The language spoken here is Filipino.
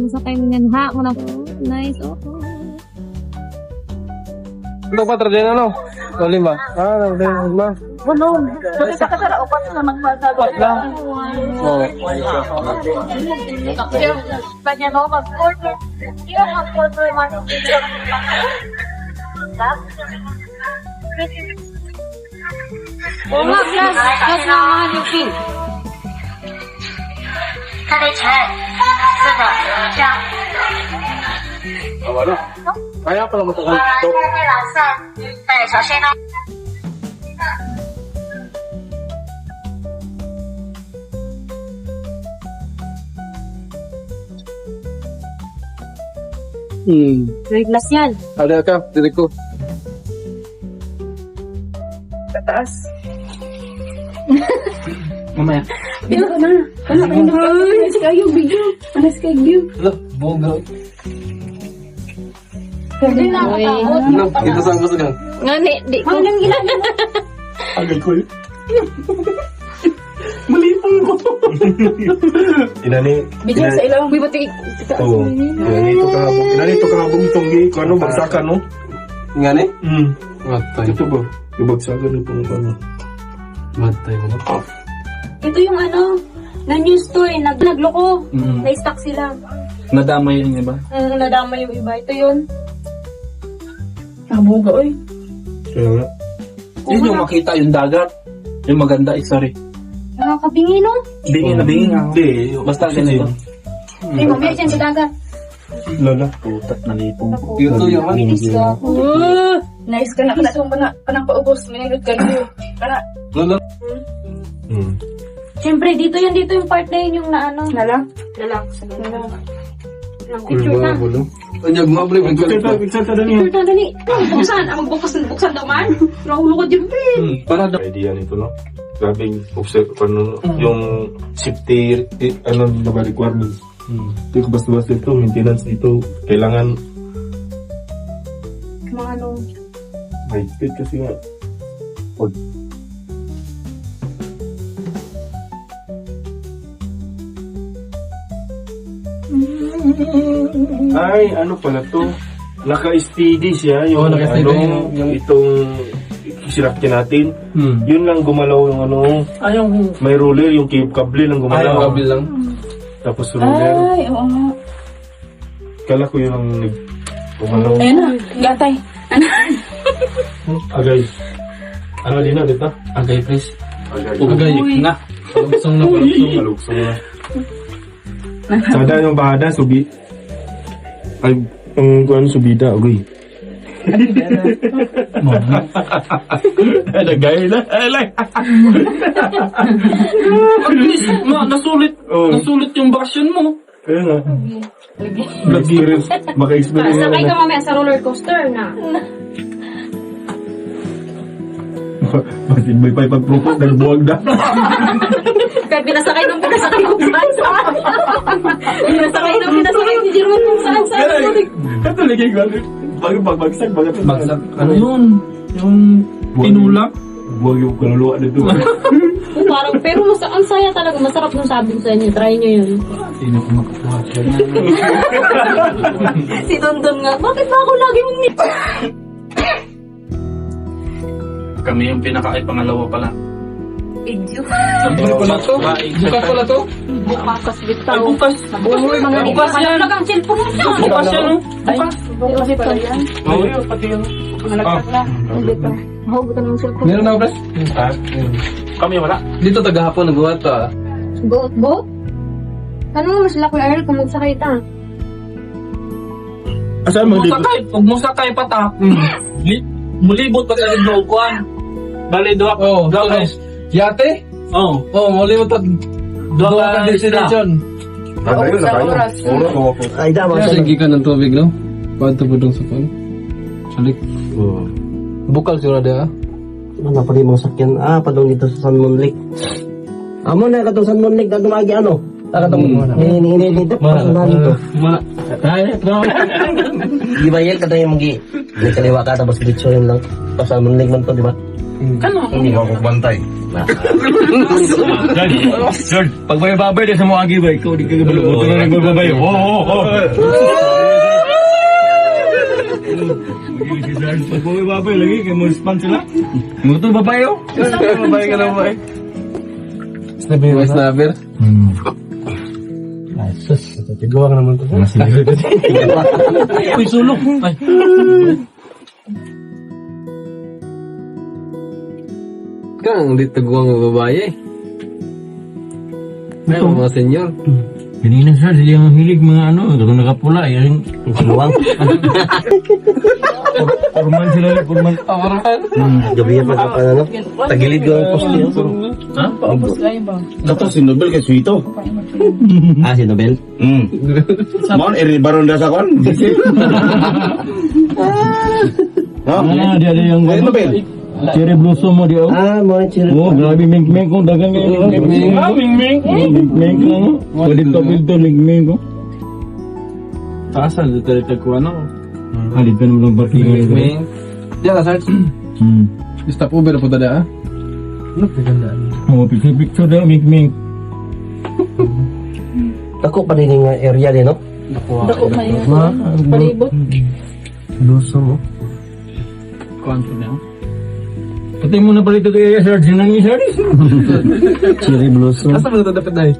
Sa kayo nyan ha, mo na po. Nice, oh. Ito pa, din ano? O, 5. Lima. Ano? Bakit ka kasara? Upat na magmasagot. Upat lang. Oo. Kanya no, mag-order. Yung mag-order man. Oo nga, plus naman yung fee. 他得钱，是的，这样。 Wala. Kaya pala matagal 我来 ito. 这边蓝色，对，小心呢。 May glass yan. Ada ka, diri ko. Tataas. Mamaya. Bila ka na. Wala kayo na. Anas kayo, video. Anas kayo. Ito, bunga. Hindi na katakot. Ano? Ito saan gusto niyan? Nga, di ko. Anong ginagawa? Agay ko yun. Malipong ko. Inani, Bigyan sa ilang. Uy, pati. oh, inani to kahabong itong gi, kung ano, bagsakan, no? Nga ni? Hmm. Matay. Ito ba? Yung bagsakan itong ano. Matay mo na. Ito yung ano, na-news to eh. Nagloko. Na-stuck sila. Nadamay yun, ba? Nadama yung iba. Ito yun. Nabuga, oy. Kaya nga. Yun yung makita yung dagat. Yung maganda, sorry. Nakakabingi no? Bingin na bingin nga. Hindi. Basta ganito. Hindi, mamaya dyan sa dagat. Lala. Putat na lipong. Ito yung man. Nice ka na. Kanang paubos. Minindot ka na. Kana. Lala. Hmm. Siyempre, dito yung part na yun yung na ano. Nalang? Nalang. Picture na. Anyag mo, bre. Picture ta dali. Picture na, dali. Buksan. Ang buksan daw man. Nahulo ko dyan, pre. Para daw. Idea nito, no? Grabe yung observe, ano, yung safety, ano, na requirements. Ito, basta-basta ito, maintenance dito, kailangan Mga ano. high speed kasi nga. Pag ay, ano pala to? Naka-steady siya, yung naka-steady ano, yung itong sinakyan natin. Yun lang gumalaw yung ano, Yung may roller, yung kable lang Ayaw, gumalaw. kabil lang. Tapos roller. Ay, oo nga. Kala ko yun ang gumalaw. Ayun na. Gatay. Agay. Ano din na, dito? Agay, please. Agay. Agay. na. Palugsong na, palugsong. Malugsong na. Sada yung bahada, subi. Ay, ang kuhan, subida, agay. Nagay na. At least, nasulit. Oh. Nasulit yung version mo. Kaya nga. Experience. Maka-experience Sakay na. ka mamaya sa roller coaster na. Bakit may pagpropose ng buwag na? Kaya pinasakay kung saan. Pinasakay si Jerome kung saan. Ito lagi ko. Bagsak. Bagsak. Ano yun? Yung tinulak. Buwag yung kaluluwa nito. Parang, pero ang saya talaga. Masarap nung sabi ko sa inyo. Try nyo yun. Sino ko makakuha siya na? Si Dondon nga, bakit ba ako lagi mong Kami yung pinaka-pangalawa pala. video? Ano pala to? Bukas pala to? Bukas bitaw. Ay, bukas. Nabuhay mga Bukas yan. Talagang cellphone mo siya. Bukas yan, no? Bukas. Bukas pala yan. Oo, yun, pati yun. Malagkat na. Hindi pa. Mahugutan ng cellphone. Meron na, Pres? Kami wala. Dito tagahapon nagawa to, ah. Boat? Ano mo sila Kuya Earl kung magsakay ta? Asaan mo dito? Huwag mo sakay pa ta. Mulibot pa sa Lugwan. Bali, doha. Oh, Doha. Yate? Oh. Oh, muli mo to. Doha ka destination. Tayo na tayo. Oo. Ay, dama. Sige ka ng tubig, no? Paano po dong sa pan? Salik. Bukal siguro dia. Ano pa rin mga sakyan? Padong dito sa San Mon Lake. Amo na katong San Mon Lake na dumagi ano? Takatong mo na. Ini dito. Personal dito. Ma. Ay, ito. Di ba yan katong yung magi? May kaliwa ka tapos bitso yun lang. Tapos sa Moonlake man to, di ba? Hindi ko bantay. George, pag may babay din sa mga agi ba, ikaw di ka gabalo. Ito na nagbababay. Oo. Pag may babay lagi, kaya mo respond sila. Mo ito babay oh. Babae ka lang ba eh? Snapper? Tigawa ka naman to. Uy, sulok. Ay. Kang dito guwang babae eh. Ay, mga senyor. Kanina sir, sila yung hilig mga ano, kung nakapula, yan. Sinuwang. Purman sila, purman. Gabi yan pagkapan ano. Tagilid ko ang poste. Ha? Paubos kayo ba? Dato si Nobel kay Suito. Ah, si Nobel. Mon eri baron da sa kon. Ah, dia ada yang Ay, Nobel. cherry blossom mo dia. Ah, mga chile. Oh, grabe ming-ming ko, dagang kayo. Ming-ming. Ming-ming lang. Pwede topil to, ming-ming ko. Taasal dito dito ko ano. Halit ka naman ng parking. May diyan ka search. Stop Uber po tada. Oh, picture daw, ming-ming. Ako pa rin yung area din, no? Dako kayo. Palibot. Luso mo. Konto na. Pati mo na pala ito kaya, sir. Sinang ni sir. Cherry blossom. Asa ba ito dapat dahil?